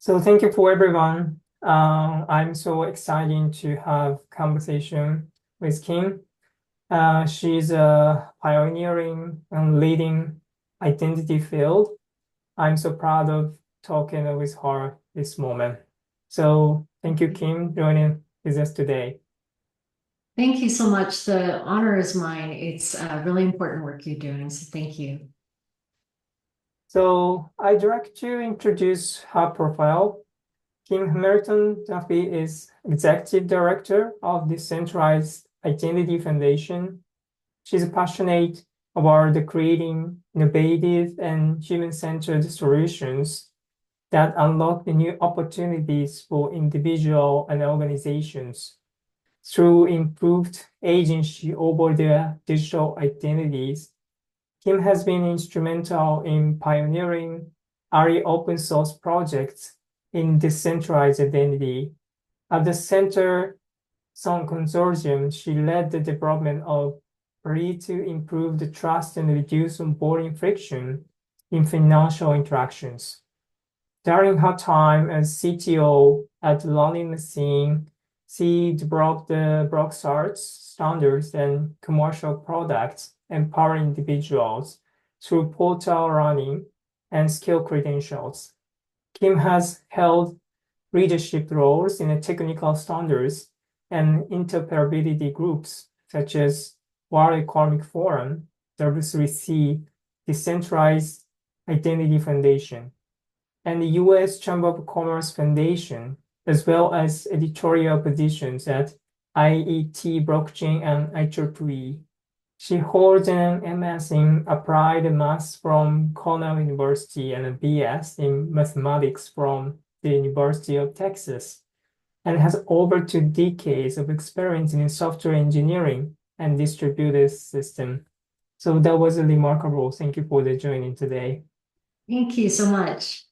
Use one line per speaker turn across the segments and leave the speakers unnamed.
So thank you for everyone. I'm so excited to have conversation with Kim. She's a pioneering and leading identity field. I'm so proud of talking with her this moment. So thank you, Kim, joining with us today.
Thank you so much. The honor is mine. It's really important work you're doing, so thank you.
So I'd like to introduce her profile. Kim Hamilton Duffy is Executive Director of the Decentralized Identity Foundation. She's passionate about the creating innovative and human-centered solutions that unlock the new opportunities for individuals and organizations through improved agency over their digital identities. Kim has been instrumental in pioneering early open source projects in decentralized identity. At the Center Song Consortium, she led the development of Free to improve the trust and reduce onboarding friction in financial interactions. During her time as CTO at Learning Machine, she developed the Broxarts standards and commercial products, empowering individuals through portal learning and skill credentials. Kim has held leadership roles in the technical standards and interoperability groups such as World Economic Forum, W3C, Decentralized Identity Foundation, and the U.S. Chamber of Commerce Foundation, as well as editorial positions at IET Blockchain and IEEE. She holds an MS in Applied Maths from Cornell University and a BS in Mathematics from the University of Texas, and has over 2 decades of experience in software engineering and distributed system. So that was remarkable. Thank you for the joining today.
Thank you so much.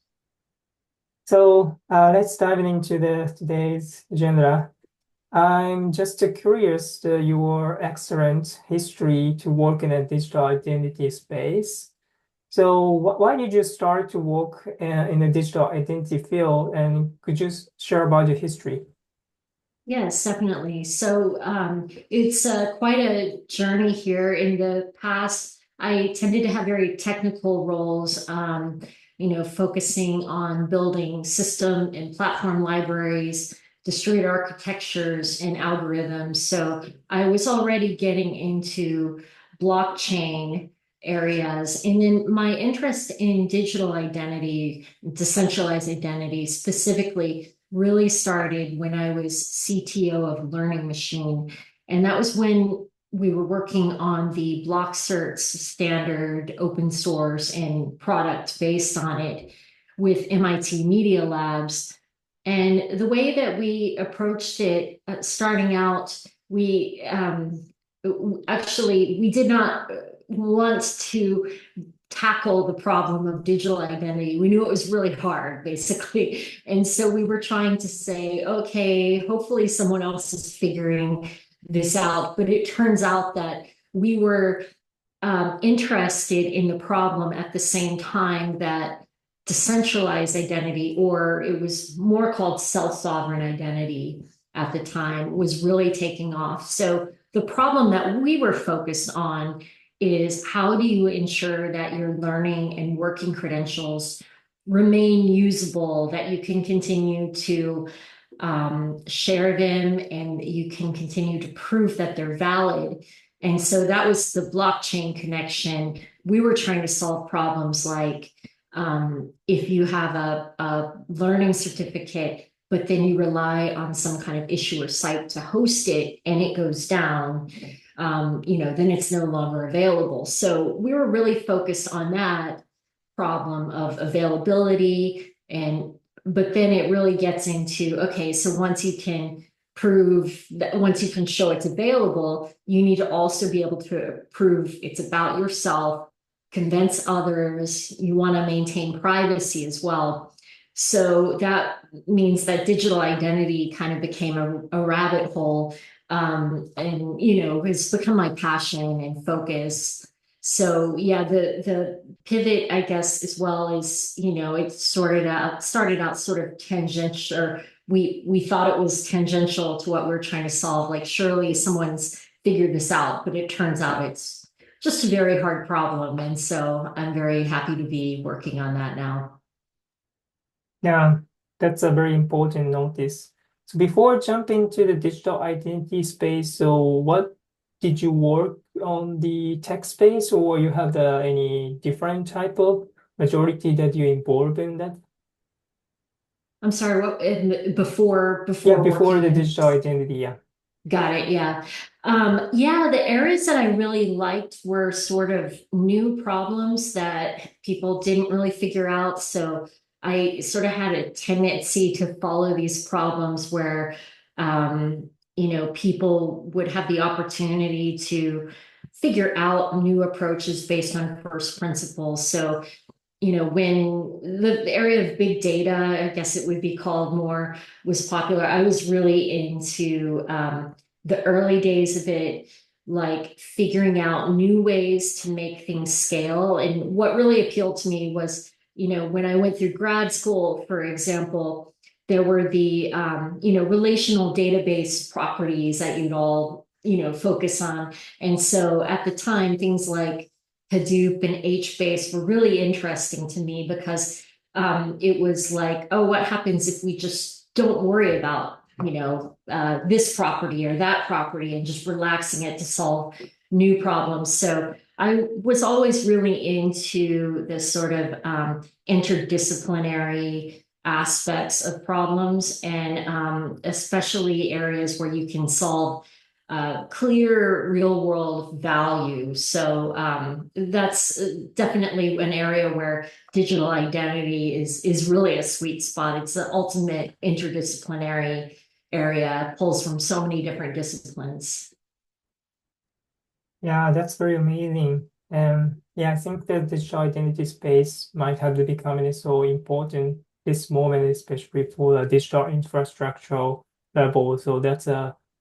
So let's dive into today's agenda. I'm just curious your excellent history to work in a digital identity space. So why did you start to work in the digital identity field? And could you share about your history?
Yes, definitely. So it's quite a journey here. In the past, I tended to have very technical roles, focusing on building system and platform libraries, distributed architectures, and algorithms. So I was already getting into blockchain areas. And then my interest in digital identity, decentralized identity specifically, really started when I was CTO of Learning Machine. And that was when we were working on the Blockcerts standard open source and product based on it with MIT Media Labs. And the way that we approached it, starting out, we actually we did not want to tackle the problem of digital identity. We knew it was really hard, basically. And so we were trying to say, okay, hopefully someone else is figuring this out. But it turns out that we were interested in the problem at the same time that decentralized identity, or it was more called self-sovereign identity at the time, was really taking off. So the problem that we were focused on is how do you ensure that your learning and working credentials remain usable, that you can continue to share them and you can continue to prove that they're valid. And so that was the blockchain connection. We were trying to solve problems like if you have a learning certificate, but then you rely on some kind of issuer site to host it and it goes down, then it's no longer available. So we were really focused on that problem of availability. But then it really gets into, okay, so once you can once you can show it's available, you need to also be able to prove it's about yourself, convince others, you want to maintain privacy as well. So that means that digital identity kind of became a rabbit hole, and has become my passion and focus. So yeah, the pivot, I guess, as well is, it started out sort of tangential, or we thought it was tangential to what we're trying to solve. Like surely someone's figured this out, but it turns out it's just a very hard problem. And so I'm very happy to be working on that now.
Yeah, that's a very important notice. So before jumping to the digital identity space, so what did you work on the tech space, or you have any different type of majority that you involved in that?
I'm sorry, what
Yeah,
before
before
working
the
in.
digital identity, yeah.
Got it. Yeah. Yeah, the areas that I really liked were sort of new problems that people didn't really figure out. So I sort of had a tendency to follow these problems where, people would have the opportunity to figure out new approaches based on first principles. So when the area of big data, I guess it would be called more, was popular, I was really into the early days of it, like figuring out new ways to make things scale. And what really appealed to me was, when I went through grad school, for example, there were the, relational database properties that you'd all, focus on. And so at the time, things like Hadoop and HBase were really interesting to me because it was like, oh, what happens if we just don't worry about, this property or that property and just relaxing it to solve new problems. So I was always really into this sort of interdisciplinary aspects of problems and especially areas where you can solve clear real world value. So that's definitely an area where digital identity is really a sweet spot. It's the ultimate interdisciplinary area, it pulls from so many different disciplines.
Yeah, that's very amazing. Yeah, I think the digital identity space might have to become so important this moment, especially for the digital infrastructure level. So that's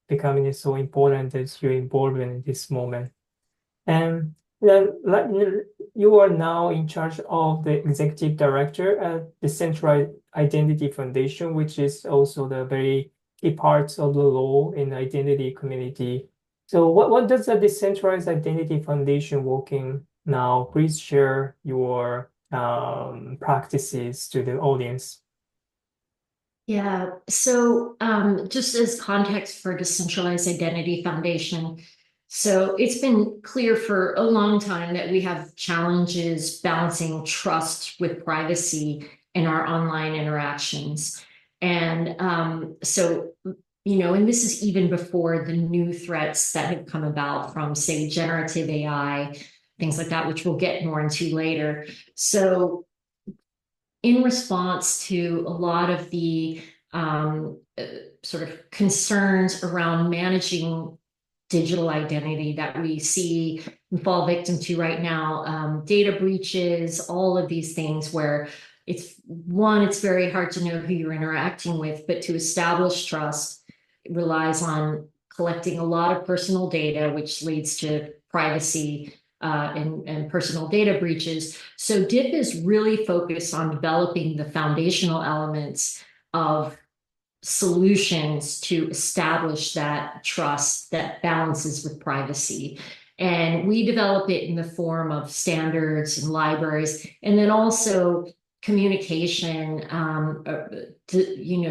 becoming so important as you're involved in this moment. And then like you are now in charge of the executive director at the Decentralized Identity Foundation, which is also the very key parts of the law in the identity community. So what does the Decentralized Identity Foundation working now? Please share your practices to the audience.
Yeah, so just as context for Decentralized Identity Foundation, so it's been clear for a long time that we have challenges balancing trust with privacy in our online interactions. And and this is even before the new threats that have come about from, say, generative AI, things like that, which we'll get more into later. So in response to a lot of the sort of concerns around managing digital identity that we see and fall victim to right now, data breaches, all of these things where it's very hard to know who you're interacting with, but to establish trust, it relies on collecting a lot of personal data, which leads to privacy and personal data breaches. So DIP is really focused on developing the foundational elements of solutions to establish that trust that balances with privacy. And we develop it in the form of standards and libraries, and then also communication,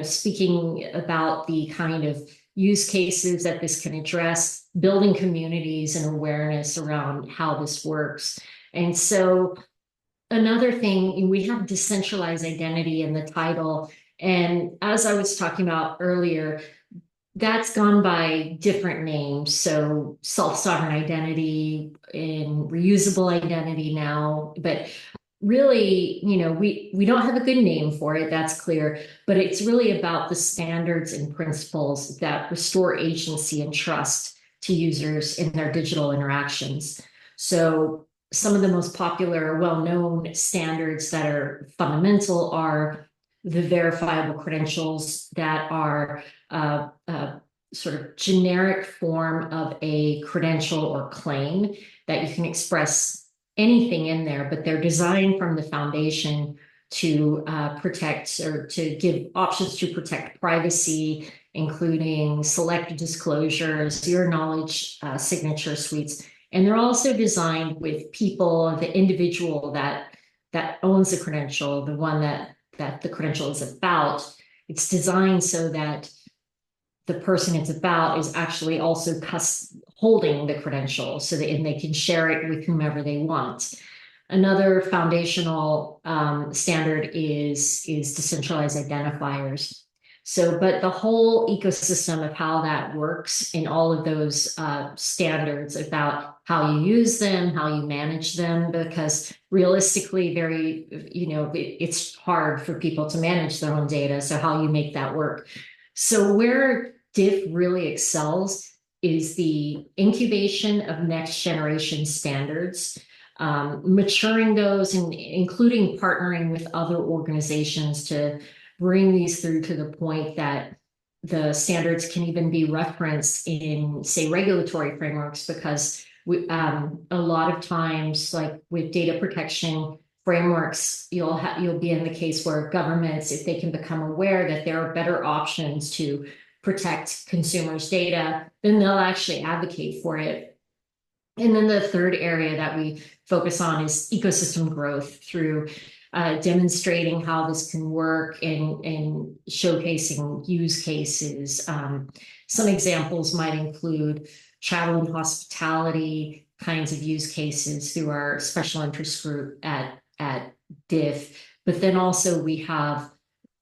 speaking about the kind of use cases that this can address, building communities and awareness around how this works. And so another thing, we have decentralized identity in the title. And as I was talking about earlier, that's gone by different names. So self-sovereign identity and reusable identity now. But really, we don't have a good name for it, that's clear. But it's really about the standards and principles that restore agency and trust to users in their digital interactions. So some of the most popular, well-known standards that are fundamental are the verifiable credentials that are sort of generic form of a credential or claim that you can express anything in there, but they're designed from the foundation to protect or to give options to protect privacy, including selected disclosures, zero knowledge signature suites. And they're also designed with people, the individual that owns the credential, the one that the credential is about. It's designed so that the person it's about is actually also holding the credential so that and they can share it with whomever they want. Another foundational standard is decentralized identifiers. So, but the whole ecosystem of how that works in all of those standards about how you use them, how you manage them, because realistically, it's hard for people to manage their own data. So how you make that work. So where DIF really excels is the incubation of next generation standards, maturing those and including partnering with other organizations to bring these through to the point that the standards can even be referenced in, say, regulatory frameworks, because a lot of times, like with data protection frameworks, you'll be in the case where governments, if they can become aware that there are better options to protect consumers' data, then they'll actually advocate for it. And then the third area that we focus on is ecosystem growth through demonstrating how this can work and showcasing use cases. Some examples might include travel and hospitality kinds of use cases through our special interest group at DIF. But then also we have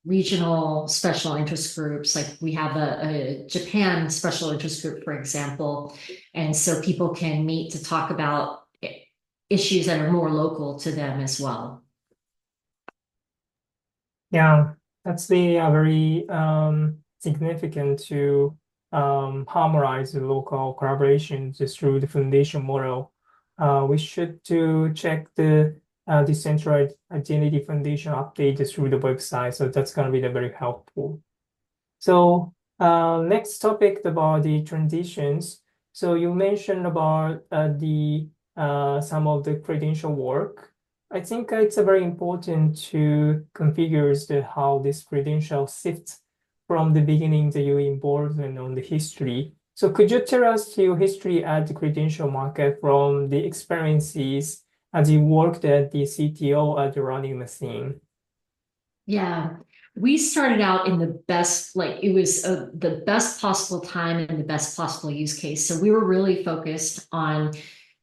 regional special interest groups, like we have a Japan special interest group, for example. And so people can meet to talk about issues that are more local to them as well.
Yeah, that's the very significant to harmonize the local collaboration just through the foundation model. We should to check the Decentralized Identity Foundation update through the website, so that's going to be very helpful. So next topic about the transitions. So you mentioned about the some of the credential work. I think it's very important to configure how this credential shifts from the beginning that you involved in on the history. So could you tell us your history at the credential market from the experiences as you worked at the CTO at the running machine?
Yeah, we started out in the best, like it was the best possible time and the best possible use case. So we were really focused on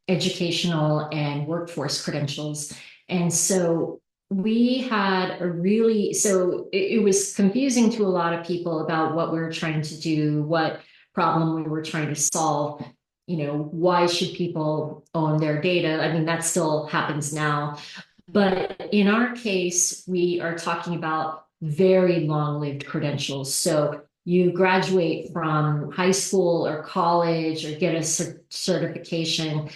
educational and workforce credentials. And so we had it was confusing to a lot of people about what we were trying to do, what problem we were trying to solve. Why should people own their data? I mean, that still happens now. But in our case, we are talking about very long-lived credentials. So you graduate from high school or college or get a certification.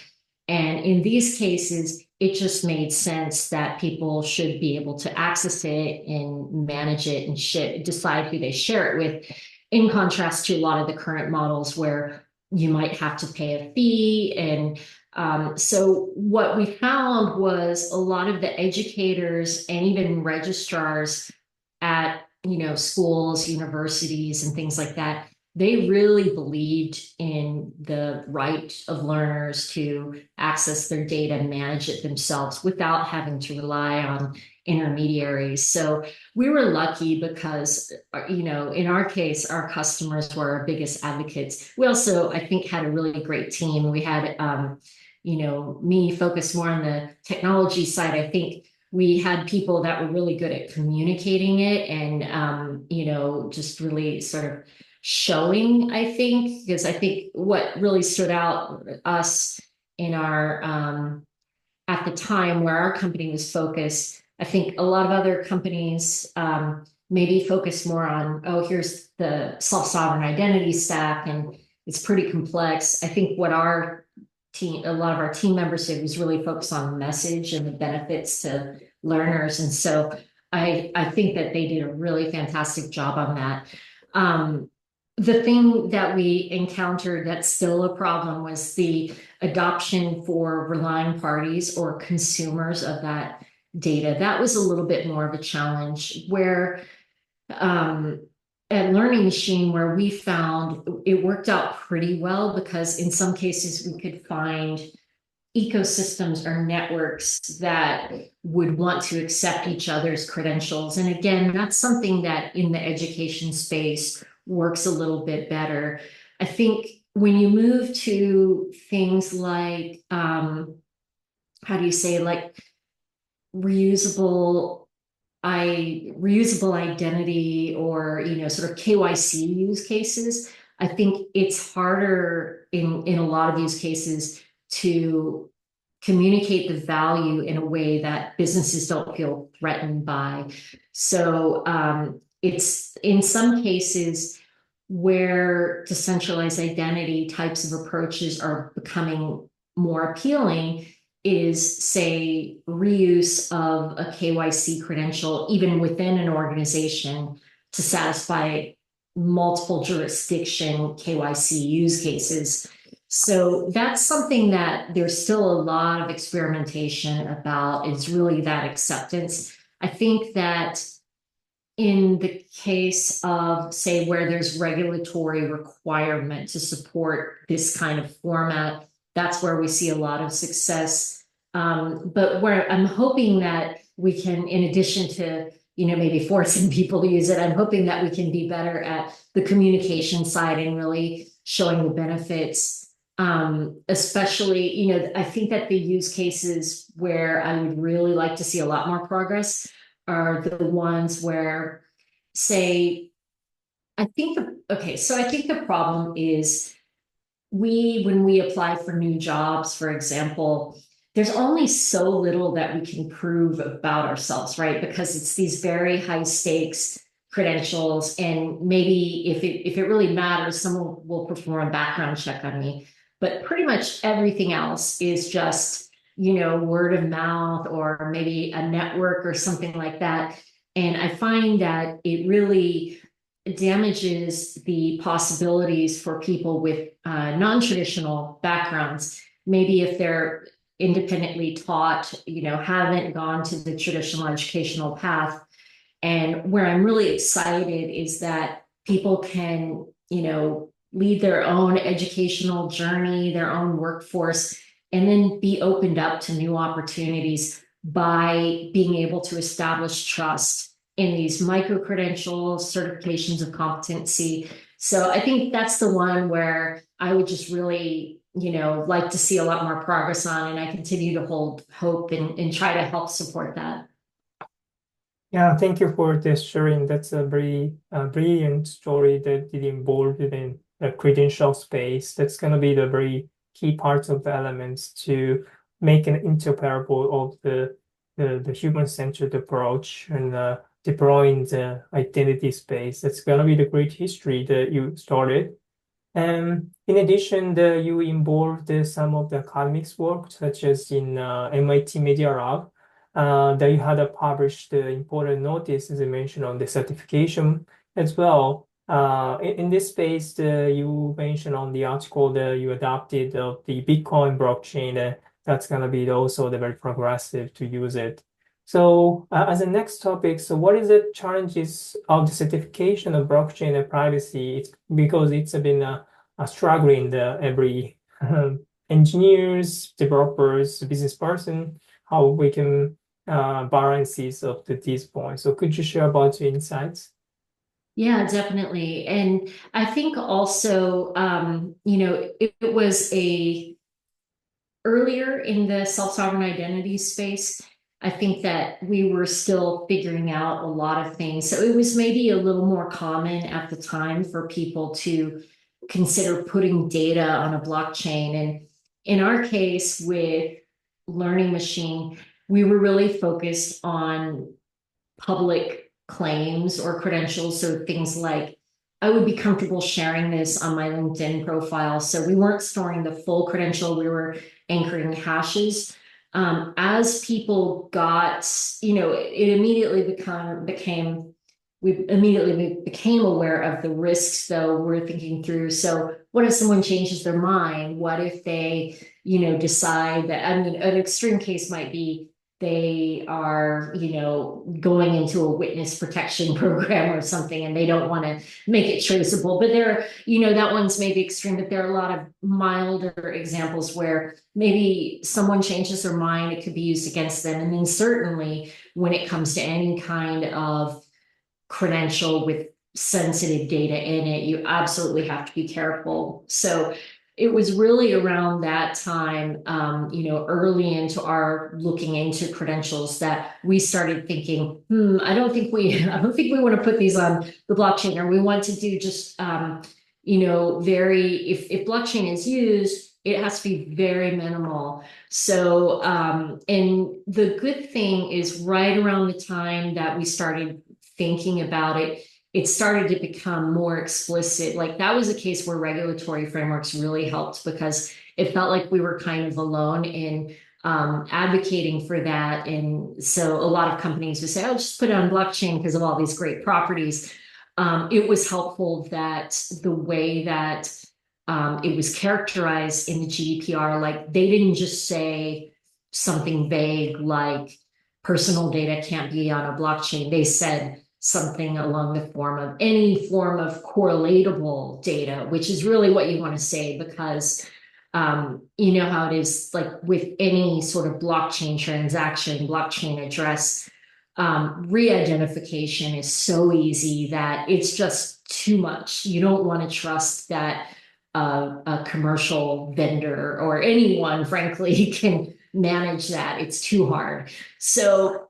And in these cases, it just made sense that people should be able to access it and manage it and decide who they share it with, in contrast to a lot of the current models where you might have to pay a fee. And so what we found was a lot of the educators and even registrars at schools, universities, and things like that, they really believed in the right of learners to access their data and manage it themselves without having to rely on intermediaries. So we were lucky because, in our case, our customers were our biggest advocates. We also, I think, had a really great team. We had, me focused more on the technology side. I think we had people that were really good at communicating it and, just really sort of showing, I think, because I think what really stood out us in our, at the time where our company was focused, I think a lot of other companies maybe focus more on, oh, here's the self-sovereign identity stack, and it's pretty complex. I think what a lot of our team members did was really focus on the message and the benefits to learners. And so I think that they did a really fantastic job on that. the thing that we encountered that's still a problem was the adoption for relying parties or consumers of that data. That was a little bit more of a challenge where at Learning Machine, where we found it worked out pretty well because in some cases we could find ecosystems or networks that would want to accept each other's credentials. And again, that's something that in the education space works a little bit better. I think when you move to things like, how do you say, like reusable reusable identity or sort of KYC use cases, I think it's harder in a lot of use cases to communicate the value in a way that businesses don't feel threatened by. So it's in some cases where decentralized identity types of approaches are becoming more appealing is, say, reuse of a KYC credential, even within an organization, to satisfy multiple jurisdiction KYC use cases. So that's something that there's still a lot of experimentation about, is really that acceptance. I think that in the case of, say, where there's regulatory requirement to support this kind of format, that's where we see a lot of success. But where I'm hoping that we can, in addition to, maybe forcing people to use it, I'm hoping that we can be better at the communication side and really showing the benefits. Especially, I think that the use cases where I would really like to see a lot more progress are the ones where, say, so I think the problem is when we apply for new jobs, for example, there's only so little that we can prove about ourselves, right? Because it's these very high stakes credentials, and maybe if it really matters, someone will perform a background check on me. But pretty much everything else is just, word of mouth or maybe a network or something like that. And I find that it really damages the possibilities for people with non-traditional backgrounds. Maybe if they're independently taught, haven't gone to the traditional educational path. And where I'm really excited is that people can, lead their own educational journey, their own workforce, and then be opened up to new opportunities by being able to establish trust in these micro credentials, certifications of competency. So I think that's the one where I would just really, like to see a lot more progress on, and I continue to hold hope and try to help support that.
Yeah, thank you for this sharing. That's a very brilliant story that it involved in the credential space. That's going to be the very key parts of the elements to make an interoperable of the human-centered approach and deploying the identity space. That's going to be the great history that you started. And in addition, you involved some of the academics work, such as in MIT Media Lab. That you had published the important notice, as I mentioned, on the certification as well. In this space, you mentioned on the article that you adopted of the Bitcoin blockchain. That's going to be also the very progressive to use it. So as a next topic, so what is the challenges of the certification of blockchain and privacy? It's because it's been a struggle in every engineers, developers, business person, how we can balances of these points. So could you share about your insights?
Yeah, definitely. And I think also, it was earlier in the self-sovereign identity space. I think that we were still figuring out a lot of things. So it was maybe a little more common at the time for people to consider putting data on a blockchain. And in our case with Learning Machine, we were really focused on public claims or credentials. So things like, I would be comfortable sharing this on my LinkedIn profile. So we weren't storing the full credential, we were anchoring hashes. As people got, it immediately became we immediately became aware of the risks, though. We're thinking through, so what if someone changes their mind? What if they, decide that, I mean, an extreme case might be they are, going into a witness protection program or something, and they don't want to make it traceable. But that one's maybe extreme, but there are a lot of milder examples where maybe someone changes their mind, it could be used against them. And then certainly when it comes to any kind of credential with sensitive data in it, you absolutely have to be careful. So it was really around that time, early into our looking into credentials, that we started thinking, I don't think we want to put these on the blockchain, or we want to do just, if blockchain is used, it has to be very minimal. So, and the good thing is right around the time that we started thinking about it, it started to become more explicit. Like that was a case where regulatory frameworks really helped, because it felt like we were kind of alone in advocating for that. And so a lot of companies would say, oh, just put it on blockchain because of all these great properties. It was helpful that the way that it was characterized in the GDPR, like they didn't just say something vague like personal data can't be on a blockchain. They said something along the form of any form of correlatable data, which is really what you want to say, because you know how it is, like with any sort of blockchain transaction, blockchain address, re-identification is so easy that it's just too much. You don't want to trust that a commercial vendor or anyone, frankly, can manage that. It's too hard. So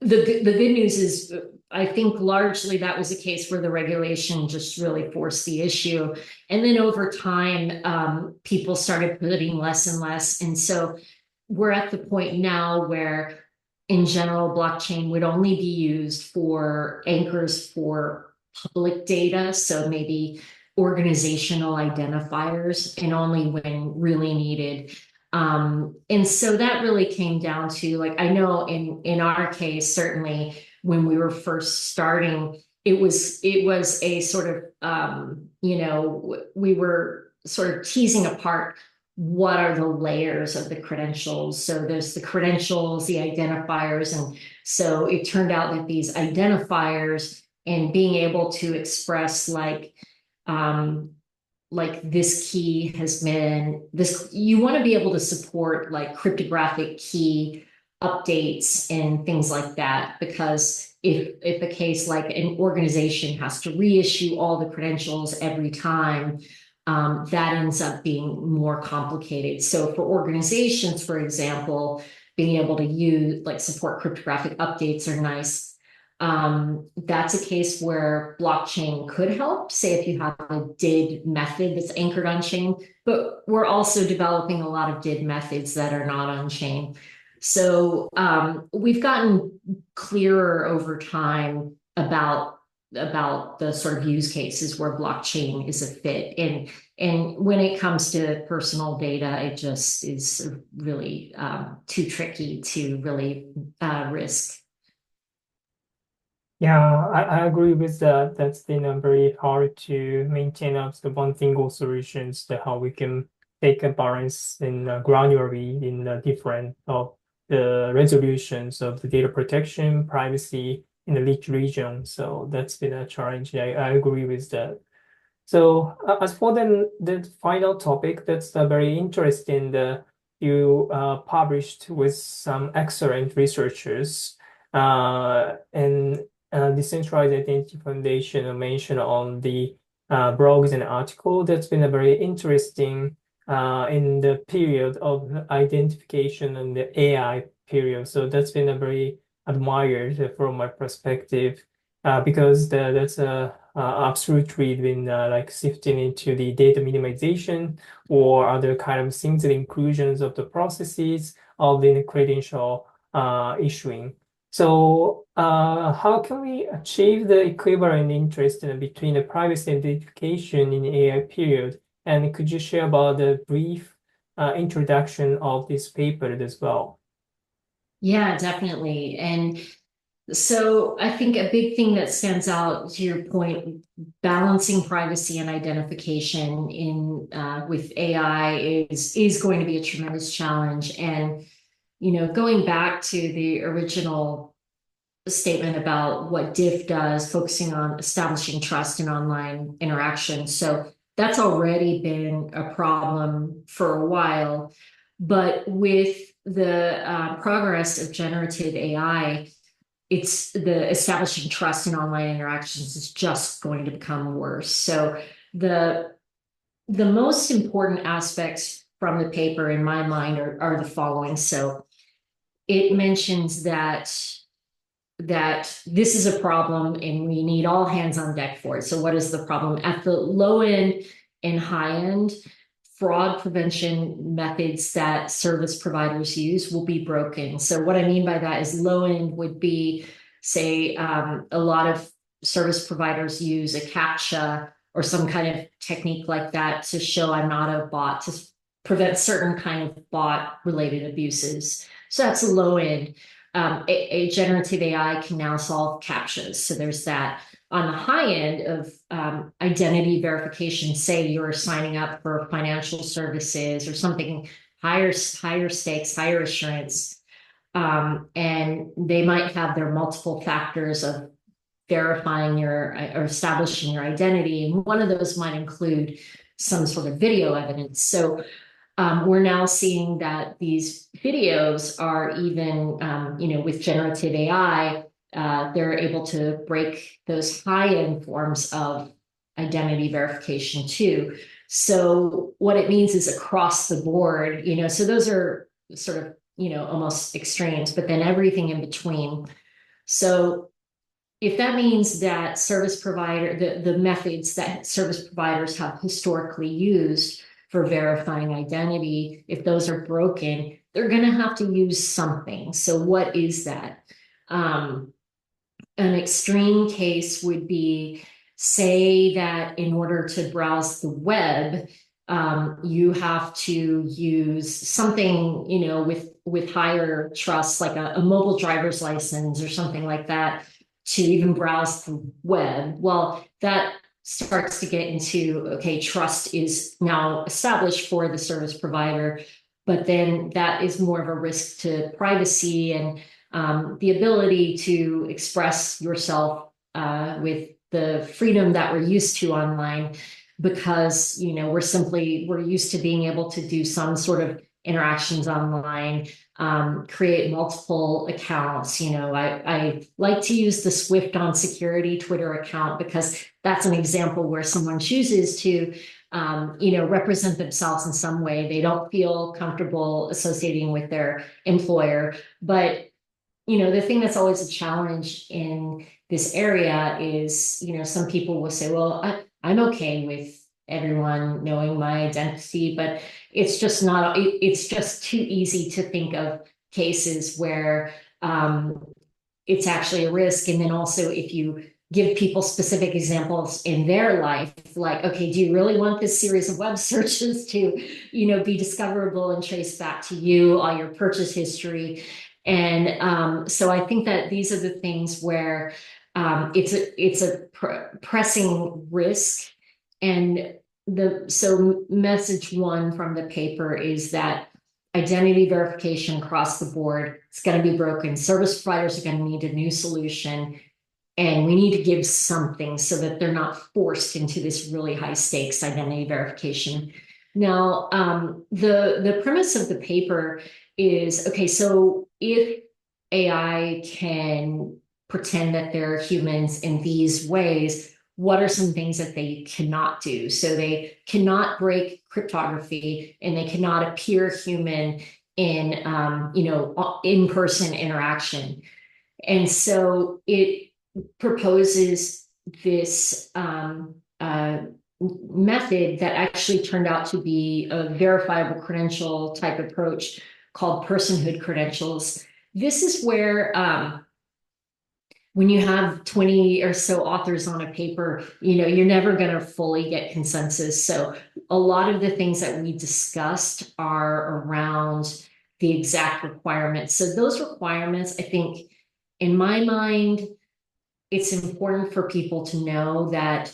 the good news is, I think largely that was a case where the regulation just really forced the issue. And then over time, people started putting less and less. And so we're at the point now where, in general, blockchain would only be used for anchors for public data. So maybe organizational identifiers, and only when really needed. And so that really came down to, like, I know in our case, certainly when we were first starting, it was a sort of, we were sort of teasing apart what are the layers of the credentials. So there's the credentials, the identifiers. And so it turned out that these identifiers, and being able to express like this key has been this, you want to be able to support like cryptographic key updates and things like that, because if a case like an organization has to reissue all the credentials every time, that ends up being more complicated. So for organizations, for example, being able to use like support cryptographic updates are nice. That's a case where blockchain could help, say if you have a DID method that's anchored on chain, but we're also developing a lot of DID methods that are not on chain. So we've gotten clearer over time about the sort of use cases where blockchain is a fit. And when it comes to personal data, it just is really too tricky to really risk.
Yeah, I agree with that. That's been very hard to maintain up the one single solutions, the how we can take a balance in granularly in different of the resolutions of the data protection, privacy in the each region. So that's been a challenge. I agree with that. So as for the final topic, that's very interesting. You published with some excellent researchers, and Decentralized Identity Foundation mentioned on the blogs and article. That's been a very interesting in the period of identification and the AI period. So that's been a very admired from my perspective, because that's a absolutely been like shifting into the data minimization or other kind of things, the inclusions of the processes of the credential issuing. So how can we achieve the equivalent interest between the privacy identification in the AI period? And could you share about the brief introduction of this paper as well?
Yeah, definitely. And So I think a big thing that stands out to your point, balancing privacy and identification in with AI is going to be a tremendous challenge. And going back to the original statement about what DIF does, focusing on establishing trust in online interaction. So that's already been a problem for a while. But with the progress of generative AI, it's the establishing trust in online interactions is just going to become worse. So the the most important aspects from the paper in my mind are the following. So it mentions that this is a problem and we need all hands on deck for it. So what is the problem? At the low end and high end, fraud prevention methods that service providers use will be broken. So what I mean by that is low end would be, say, a lot of service providers use a CAPTCHA or some kind of technique like that to show I'm not a bot, to prevent certain kind of bot related abuses. So that's a low end. A generative AI can now solve CAPTCHAs. So there's that. On the high end of identity verification, say you're signing up for financial services or something higher stakes, higher assurance, and they might have their multiple factors of verifying your or establishing your identity. And one of those might include some sort of video evidence. So we're now seeing that these videos are even, with generative AI, they're able to break those high-end forms of identity verification too. So what it means is across the board, so those are sort of, almost extremes, but then everything in between. So if that means that the methods that service providers have historically used for verifying identity, if those are broken, they're going to have to use something. So what is that? An extreme case would be, say that in order to browse the web, you have to use something, with higher trust, like a mobile driver's license or something like that, to even browse the web. Well, that starts to get into, okay, trust is now established for the service provider, but then that is more of a risk to privacy and the ability to express yourself with the freedom that we're used to online, because we're used to being able to do some sort of interactions online, create multiple accounts. I like to use the Swift on Security Twitter account because that's an example where someone chooses to represent themselves in some way. They don't feel comfortable associating with their employer. But the thing that's always a challenge in this area is, some people will say, well, I'm okay with everyone knowing my identity, but it's just not, it's just too easy to think of cases where it's actually a risk. And then also if you give people specific examples in their life, like, okay, do you really want this series of web searches to, be discoverable and traced back to you, all your purchase history? And so I think that these are the things where it's a pressing risk. And so message one from the paper is that identity verification across the board, it's going to be broken. Service providers are going to need a new solution. And we need to give something so that they're not forced into this really high stakes identity verification. Now, the premise of the paper is, okay, so if AI can pretend that they're humans in these ways, what are some things that they cannot do? So they cannot break cryptography and they cannot appear human in, in-person interaction. And so it proposes this method that actually turned out to be a verifiable credential type approach called personhood credentials. This is where when you have 20 or so authors on a paper, you're never going to fully get consensus. So a lot of the things that we discussed are around the exact requirements. So those requirements, I think, in my mind, it's important for people to know that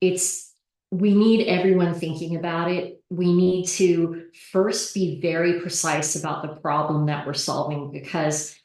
we need everyone thinking about it. We need to first be very precise about the problem that we're solving, because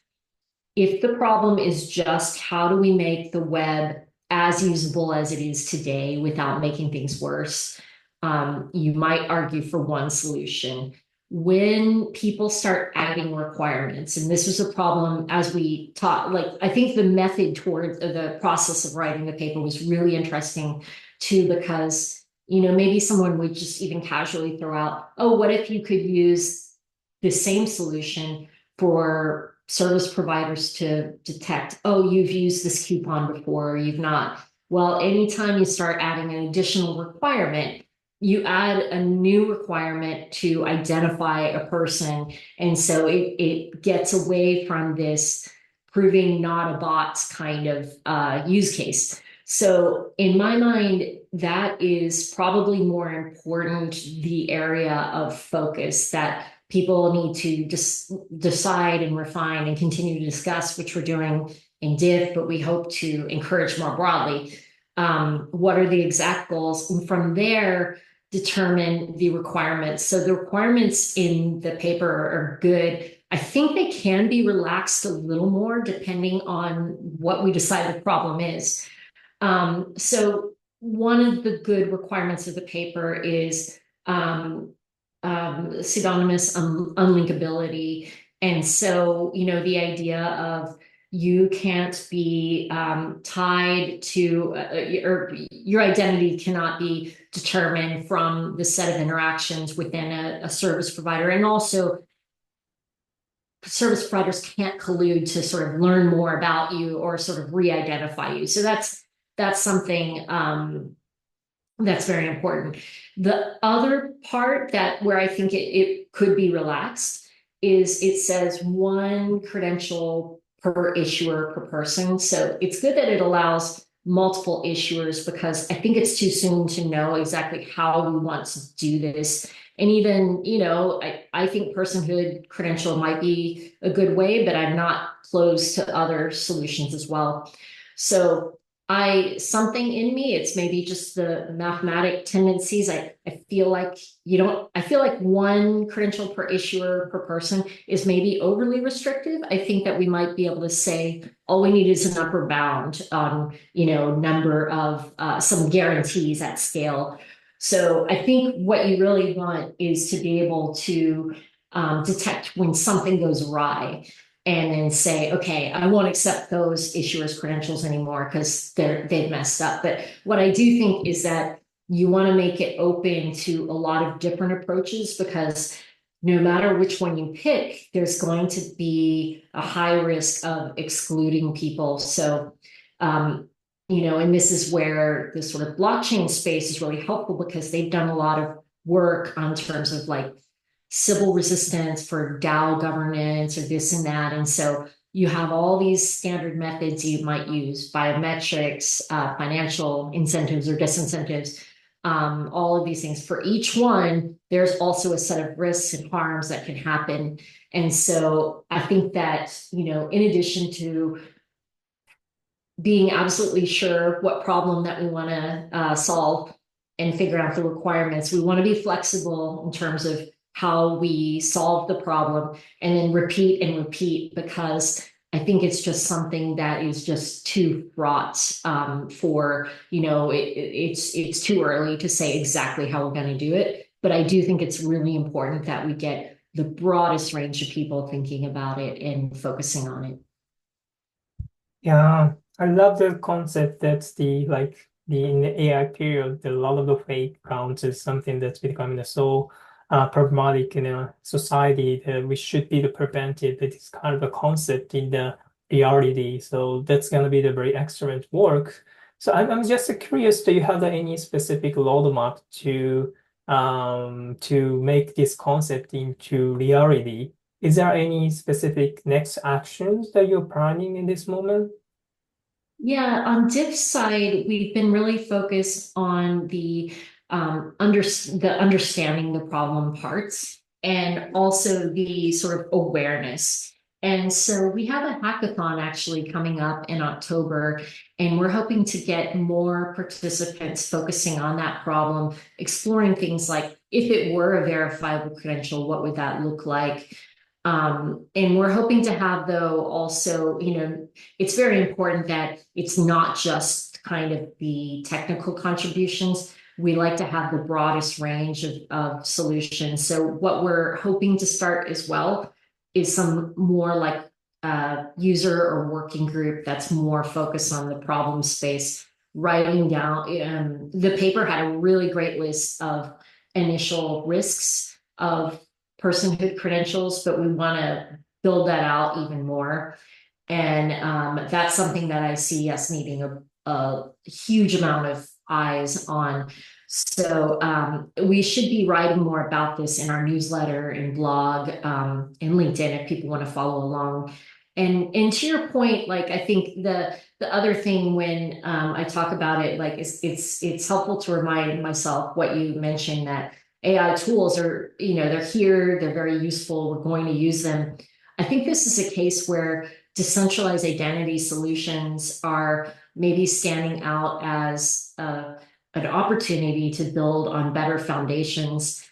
if the problem is just how do we make the web as usable as it is today without making things worse, you might argue for one solution. When people start adding requirements, and this was a problem as we taught, like I think the method toward the process of writing the paper was really interesting too, because maybe someone would just even casually throw out, oh, what if you could use the same solution for service providers to detect, oh, you've used this coupon before, or you've not. Well, anytime you start adding an additional requirement, you add a new requirement to identify a person. And so it gets away from this proving not a bot kind of use case. So in my mind, that is probably more important, the area of focus that people need to just decide and refine and continue to discuss, which we're doing in DIF, but we hope to encourage more broadly. What are the exact goals? And from there, determine the requirements. So the requirements in the paper are good. I think they can be relaxed a little more depending on what we decide the problem is. So one of the good requirements of the paper is pseudonymous unlinkability. And so, the idea of you can't be tied to, or your identity cannot be determined from the set of interactions within a service provider. And also, service providers can't collude to sort of learn more about you or sort of re-identify you. So that's something that's very important. The other part where I think it could be relaxed is it says one credential per issuer per person. So it's good that it allows multiple issuers, because I think it's too soon to know exactly how we want to do this. And even, I think personhood credential might be a good way, but I'm not closed to other solutions as well. So something in me, it's maybe just the mathematic tendencies. I feel like I feel like one credential per issuer per person is maybe overly restrictive. I think that we might be able to say all we need is an upper bound on, number of some guarantees at scale. So I think what you really want is to be able to detect when something goes awry, and then say, okay, I won't accept those issuers' credentials anymore because they've messed up. But what I do think is that you want to make it open to a lot of different approaches, because no matter which one you pick, there's going to be a high risk of excluding people. So, and this is where the sort of blockchain space is really helpful, because they've done a lot of work on terms of like civil resistance for DAO governance or this and that. And so you have all these standard methods you might use, biometrics, financial incentives or disincentives, all of these things. For each one, there's also a set of risks and harms that can happen. And so I think that, in addition to being absolutely sure what problem that we want to solve and figure out the requirements, we want to be flexible in terms of how we solve the problem, and then repeat and repeat, because I think it's just something that is just too fraught for, it's too early to say exactly how we're going to do it. But I do think it's really important that we get the broadest range of people thinking about it and focusing on it.
Yeah, I love the concept that in the AI period, a lot of the fake accounts is something that's becoming so problematic in a society that we should be prevented. It's kind of a concept in the reality. So that's going to be the very excellent work. So I'm just curious, do you have any specific roadmap to make this concept into reality? Is there any specific next actions that you're planning in this moment?
Yeah, on Diff side, we've been really focused on the understanding the problem parts, and also the sort of awareness. And so we have a hackathon actually coming up in October, and we're hoping to get more participants focusing on that problem, exploring things like if it were a verifiable credential, what would that look like? And we're hoping to have, though, also, it's very important that it's not just kind of the technical contributions. We like to have the broadest range of solutions. So what we're hoping to start as well is some more like user or working group that's more focused on the problem space, writing down. The paper had a really great list of initial risks of personhood credentials, but we want to build that out even more. And that's something that I see us needing a huge amount of eyes on. So we should be writing more about this in our newsletter and blog and LinkedIn if people want to follow along. And to your point, like I think the other thing when I talk about it, like it's helpful to remind myself what you mentioned, that AI tools are, they're here, they're very useful, we're going to use them. I think this is a case where decentralized identity solutions are maybe standing out as an opportunity to build on better foundations.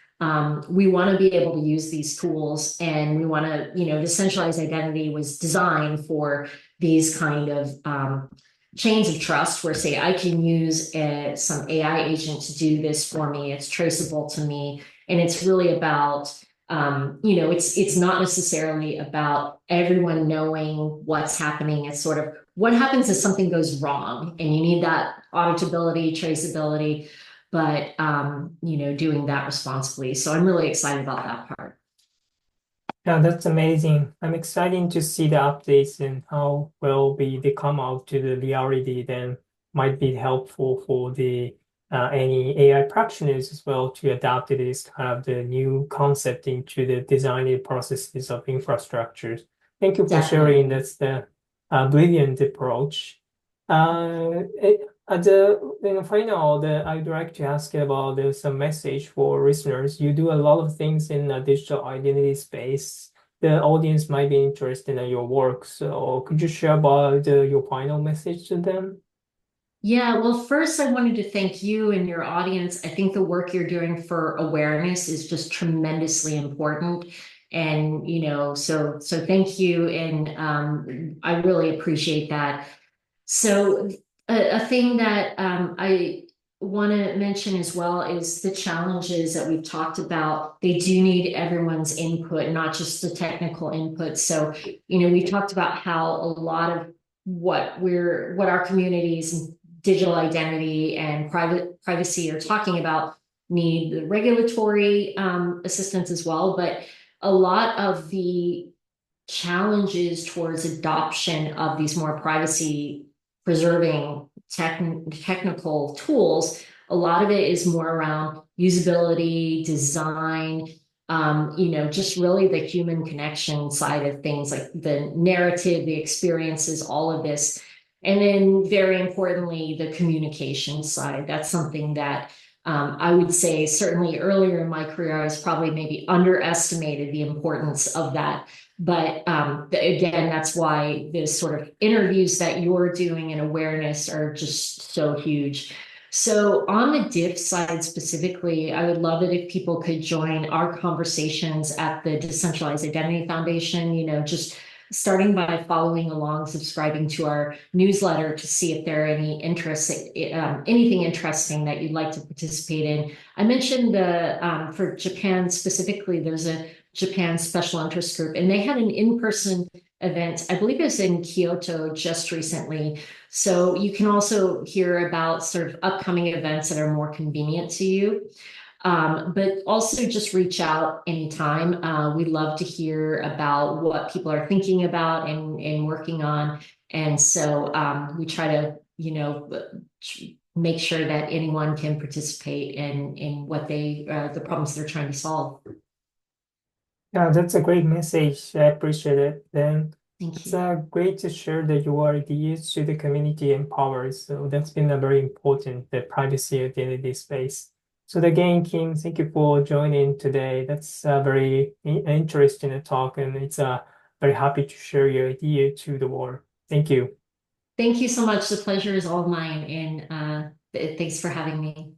We want to be able to use these tools, and we want to, decentralized identity was designed for these kind of chains of trust where, say, I can use some AI agent to do this for me. It's traceable to me. And it's really about, it's not necessarily about everyone knowing what's happening. It's sort of what happens if something goes wrong, and you need that auditability, traceability, but, doing that responsibly. So I'm really excited about that part.
Yeah, that's amazing. I'm excited to see the updates and how will be they come out to the reality. Then might be helpful for the any AI practitioners as well to adapt this kind of the new concept into the designing processes of infrastructures. Thank you for sharing.
Definitely.
That's the brilliant approach. At the final, I'd like to ask about some message for listeners. You do a lot of things in the digital identity space. The audience might be interested in your work. So could you share about your final message to them?
Yeah, well, first, I wanted to thank you and your audience. I think the work you're doing for awareness is just tremendously important. And, so thank you. And I really appreciate that. So a thing that I want to mention as well is the challenges that we've talked about. They do need everyone's input, not just the technical input. So, we've talked about how a lot of what our communities and digital identity and privacy are talking about need the regulatory assistance as well. But a lot of the challenges towards adoption of these more privacy preserving technical tools, a lot of it is more around usability, design, just really the human connection side of things, like the narrative, the experiences, all of this. And then very importantly, the communication side. That's something that I would say certainly earlier in my career, I was probably maybe underestimated the importance of that. But again, that's why the sort of interviews that you're doing and awareness are just so huge. So on the diff side specifically, I would love it if people could join our conversations at the Decentralized Identity Foundation, just starting by following along, subscribing to our newsletter to see if there are any interests, anything interesting that you'd like to participate in. I mentioned for Japan specifically, there's a Japan Special Interest Group, and they had an in-person event. I believe it was in Kyoto just recently. So you can also hear about sort of upcoming events that are more convenient to you. But also just reach out anytime. We'd love to hear about what people are thinking about and working on. And so we try to, make sure that anyone can participate in what the problems they're trying to solve.
Yeah, that's a great message. I appreciate it. Then
Thank
it's
you.
great to share that your ideas to the community and powers. So that's been a very important, the privacy identity space. So again, Kim, thank you for joining today. That's a very interesting talk, and it's very happy to share your idea to the world. Thank you.
Thank you so much. The pleasure is all mine, and thanks for having me.